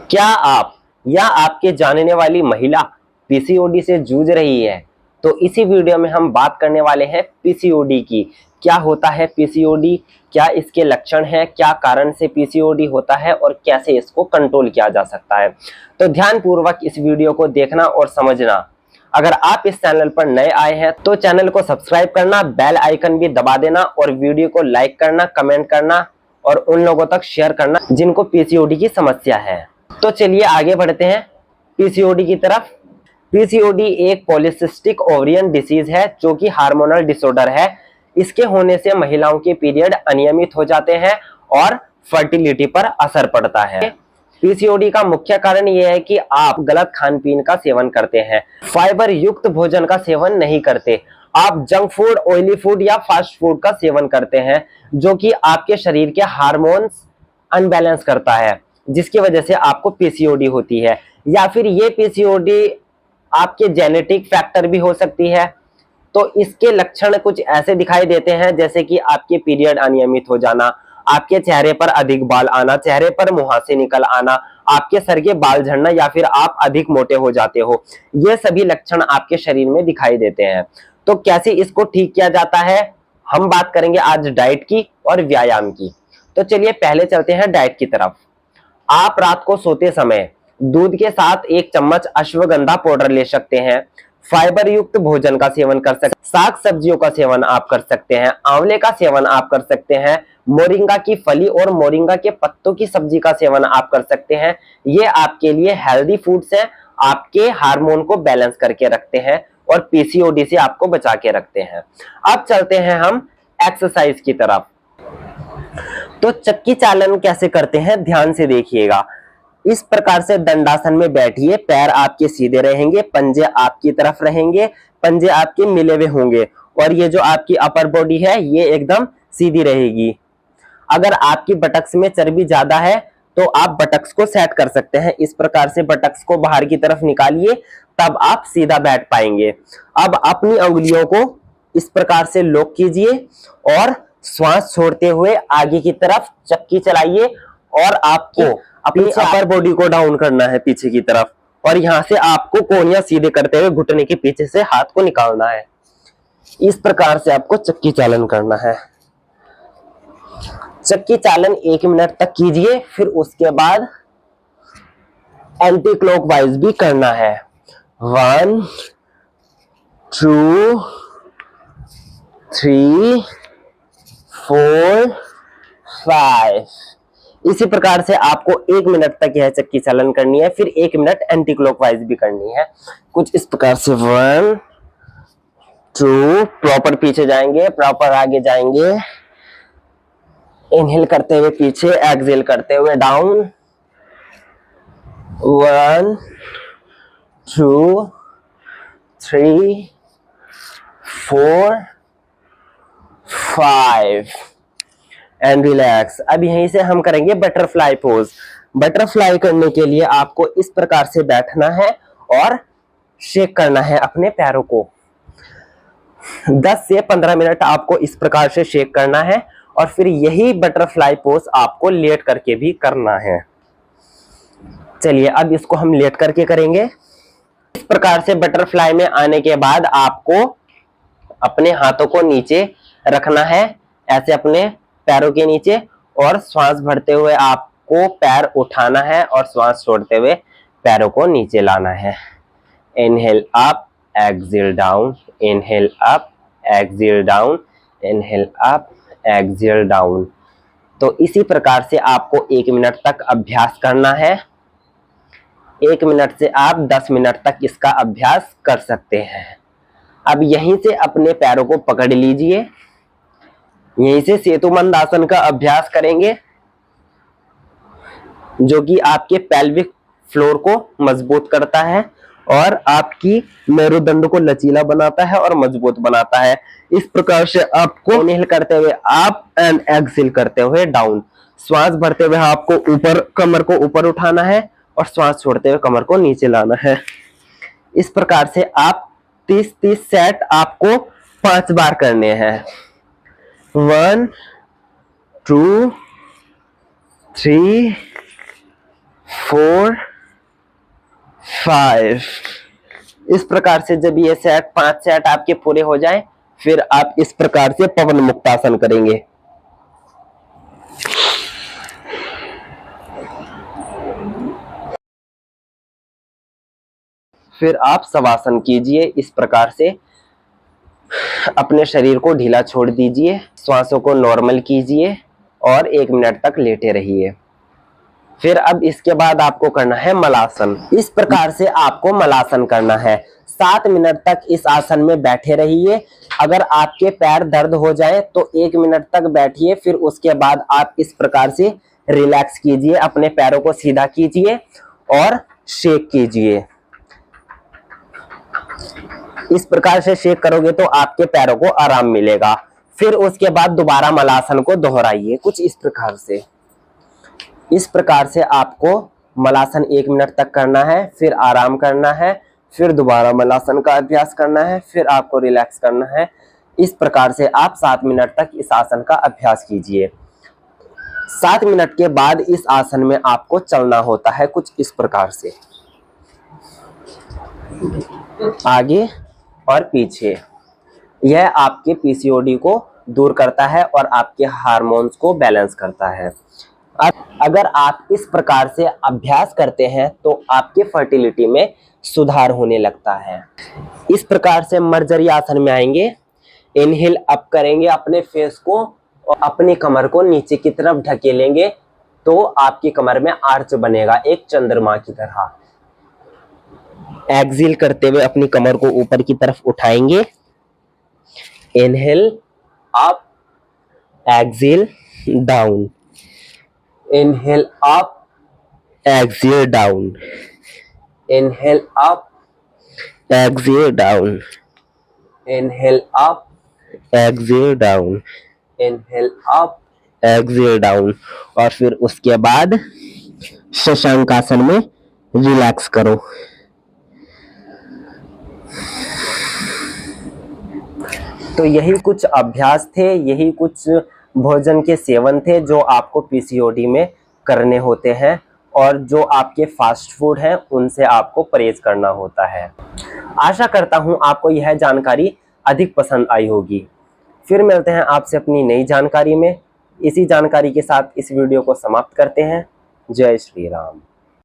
क्या आप या आपके जानने वाली महिला पीसीओडी से जूझ रही है? तो इसी वीडियो में हम बात करने वाले हैं पीसीओडी की। क्या होता है पीसीओडी, क्या इसके लक्षण हैं, क्या कारण से पीसीओडी होता है और कैसे इसको कंट्रोल किया जा सकता है। तो ध्यानपूर्वक इस वीडियो को देखना और समझना। अगर आप इस चैनल पर नए आए हैं तो चैनल को सब्सक्राइब करना, बेल आइकन भी दबा देना और वीडियो को लाइक करना, कमेंट करना और उन लोगों तक शेयर करना जिनको पीसीओडी की समस्या है। तो चलिए आगे बढ़ते हैं पीसीओडी की तरफ। पीसीओडी एक पॉलीसिस्टिक ओवरियन डिसीज है जो कि हार्मोनल डिसऑर्डर है। इसके होने से महिलाओं के पीरियड अनियमित हो जाते हैं और फर्टिलिटी पर असर पड़ता है। पीसीओडी का मुख्य कारण यह है कि आप गलत खान पीन का सेवन करते हैं, फाइबर युक्त भोजन का सेवन नहीं करते, आप जंक फूड, ऑयली फूड या फास्ट फूड का सेवन करते हैं जो कि आपके शरीर के हार्मोन्स अनबैलेंस करता है, जिसकी वजह से आपको पीसीओडी होती है। या फिर ये पीसीओडी आपके जेनेटिक फैक्टर भी हो सकती है। तो इसके लक्षण कुछ ऐसे दिखाई देते हैं जैसे कि आपके पीरियड अनियमित हो जाना, आपके चेहरे पर अधिक बाल आना, चेहरे पर मुहासे निकल आना, आपके सर के बाल झड़ना या फिर आप अधिक मोटे हो जाते हो। ये सभी लक्षण आपके शरीर में दिखाई देते हैं। तो कैसे इसको ठीक किया जाता है, हम बात करेंगे आज डाइट की और व्यायाम की। तो चलिए पहले चलते हैं डाइट की तरफ। आप रात को सोते समय दूध के साथ 1 चम्मच अश्वगंधा पाउडर ले सकते हैं। फाइबर युक्त भोजन का सेवन कर सकते हैं, साग सब्जियों का सेवन आप कर सकते हैं, आंवले का सेवन आप कर सकते हैं, मोरिंगा की फली और मोरिंगा के पत्तों की सब्जी का सेवन आप कर सकते हैं। ये आपके लिए हेल्दी फूड्स हैं, आपके हार्मोन को बैलेंस करके रखते हैं और पीसीओडी से आपको बचा के रखते हैं। अब चलते हैं हम एक्सरसाइज की तरफ। तो चक्की चालन कैसे करते हैं, ध्यान से देखिएगा। इस प्रकार से दंडासन में बैठिए, पैर आपके सीधे रहेंगे, पंजे आपकी तरफ रहेंगे, पंजे आपके मिले हुए होंगे और ये जो आपकी अपर बॉडी है ये एकदम सीधी रहेगी। अगर आपकी बटक्स में चर्बी ज्यादा है तो आप बटक्स को सेट कर सकते हैं। इस प्रकार से बटक्स को बाहर की तरफ निकालिए, तब आप सीधा बैठ पाएंगे। अब अपनी उंगलियों को इस प्रकार से लॉक कीजिए और श्वास छोड़ते हुए आगे की तरफ चक्की चलाइए और आपको अपनी अपर बॉडी को डाउन करना है पीछे की तरफ और यहां से आपको कोहनियां सीधे करते हुए घुटने के पीछे से हाथ को निकालना है। इस प्रकार से आपको चक्की चालन करना है। चक्की चालन 1 मिनट तक कीजिए, फिर उसके बाद एंटी क्लॉकवाइज भी करना है। 1 2 3 4 5। इसी प्रकार से आपको 1 मिनट तक यह चक्की चालन करनी है, फिर 1 मिनट एंटी क्लॉकवाइज भी करनी है। कुछ इस प्रकार से 1 2, प्रॉपर पीछे जाएंगे, प्रॉपर आगे जाएंगे, इनहेल करते हुए पीछे, एक्सहेल करते हुए डाउन। 1 2 3 4 5 and relax. अब यहीं से हम करेंगे बटरफ्लाई पोज। बटरफ्लाई करने के लिए आपको इस प्रकार से बैठना है और शेक करना है अपने पैरों को। 10 से 15 मिनट आपको इस प्रकार से शेक करना है और फिर यही बटरफ्लाई पोज आपको लेट करके भी करना है। चलिए अब इसको हम लेट करके करेंगे। इस प्रकार से बटरफ्लाई में आने के बाद आपको अपने हाथों को नीचे रखना है, ऐसे अपने पैरों के नीचे, और श्वास भरते हुए आपको पैर उठाना है और श्वास छोड़ते हुए पैरों को नीचे लाना है। Inhale up, exhale down, inhale up, exhale down, inhale up, exhale down. तो इसी प्रकार से आपको 1 मिनट तक अभ्यास करना है। 1 मिनट से आप 10 मिनट तक इसका अभ्यास कर सकते हैं। अब यहीं से अपने पैरों को पकड़ लीजिए, यहीं से सेतुबंध आसन का अभ्यास करेंगे जो कि आपके पेल्विक फ्लोर को मजबूत करता है और आपकी मेरुदंड को लचीला बनाता है और मजबूत बनाता है। इस प्रकार से आपको इनहेल करते हुए अप एंड एक्सहेल करते हुए डाउन। श्वास भरते हुए आपको ऊपर, कमर को ऊपर उठाना है और श्वास छोड़ते हुए कमर को नीचे लाना है। इस प्रकार से आप 30-30 सेट आपको 5 बार करने हैं। 1 2 3 4 5। इस प्रकार से जब ये सेट 5 सेट आपके पूरे हो जाए, फिर आप इस प्रकार से पवन मुक्तासन करेंगे। फिर आप शवासन कीजिए। इस प्रकार से अपने शरीर को ढीला छोड़ दीजिए, श्वासों को नॉर्मल कीजिए और 1 मिनट तक लेटे रहिए। फिर अब इसके बाद आपको करना है मलासन। इस प्रकार से आपको मलासन करना है। 7 मिनट तक इस आसन में बैठे रहिए। अगर आपके पैर दर्द हो जाए तो 1 मिनट तक बैठिए, फिर उसके बाद आप इस प्रकार से रिलैक्स कीजिए, अपने पैरों को सीधा कीजिए और शेक कीजिए। इस प्रकार से शेक करोगे तो आपके पैरों को आराम मिलेगा। फिर उसके बाद दोबारा मलासन को दोहराइए कुछ इस प्रकार से। इस प्रकार से आपको मलासन 1 मिनट तक करना है, फिर आराम करना है, फिर दोबारा मलासन का अभ्यास करना है, फिर आपको रिलैक्स करना है। इस प्रकार से आप 7 मिनट तक इस आसन का अभ्यास कीजिए। 7 मिनट के बाद इस आसन में आपको चलना होता है कुछ इस प्रकार से, आगे और पीछे। यह आपके पीसीओडी को दूर करता है और आपके हार्मोन्स को बैलेंस करता है। अगर आप इस प्रकार से अभ्यास करते हैं तो आपके फर्टिलिटी में सुधार होने लगता है। इस प्रकार से मर्जरी आसन में आएंगे, इनहेल अप करेंगे अपने फेस को और अपनी कमर को नीचे की तरफ ढकेलेंगे तो आपकी कमर में आर्च बनेगा एक चंद्रमा की तरह। एक्सहेल करते हुए अपनी कमर को ऊपर की तरफ उठाएंगे, inhale up, exhale down, inhale up, exhale down, inhale up, exhale down, inhale up, exhale down, inhale up, exhale down. और फिर उसके बाद शशांक आसन में रिलैक्स करो। तो यही कुछ अभ्यास थे, यही कुछ भोजन के सेवन थे जो आपको पीसीओडी में करने होते हैं और जो आपके फास्ट फूड हैं उनसे आपको परहेज करना होता है। आशा करता हूं आपको यह जानकारी अधिक पसंद आई होगी। फिर मिलते हैं आपसे अपनी नई जानकारी में। इसी जानकारी के साथ इस वीडियो को समाप्त करते हैं। जय श्री राम।